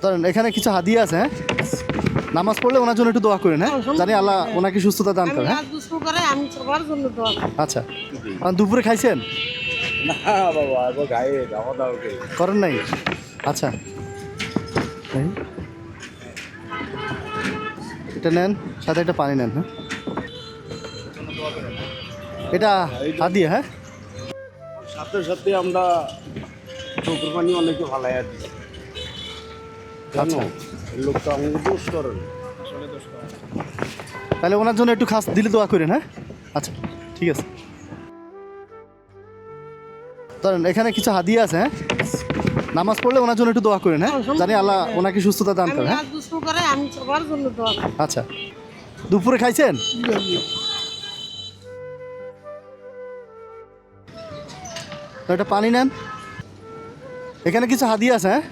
ধরেন এখানে কিছু হাদিয়া আছে, হ্যাঁ? নামাজ পড়লে ওনার জন্য একটু দোয়া করেন, হ্যাঁ? জানি আল্লাহ ওনাকে সুস্থতা দান করে, হ্যাঁ? আমি সবার জন্য দোয়া করি। আচ্ছা, আর দুপুরে খাইছেন? না বাবা, আগে গায়ে দাওয়া দাও কে করেন নাই? আচ্ছা, এই, এটা নেন, সাথে একটা পানি নেন, হ্যাঁ? এটা হাদিয়া, হ্যাঁ? সাথে সাথে আমরা চোখের পানি অনেকে ভালাই দিচ্ছি জানো, এই লোকটা আমাকে দোষ করে না। তাহলে ওনার জন্য একটু খাস দিলে দোয়া করেন, হ্যাঁ? আচ্ছা, ঠিক আছে। ধরেন এখানে কিছু হাদিয়া আছে, হ্যাঁ? নামাজ পড়লে ওনার জন্য একটু দোয়া করেন, হ্যাঁ? জানি আল্লাহ ওনাকে সুস্থতা দান করে, হ্যাঁ? আমি সবার জন্য দোয়া করি। আচ্ছা, দুপুরে খাইছেন? তো একটা পানি নেন, এখানে কিছু হাদিয়া আছে, হ্যাঁ?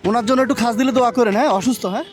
ওনার জন্য একটু খাস দিলে দোয়া করেন, হ্যাঁ? অসুস্থ, হ্যাঁ?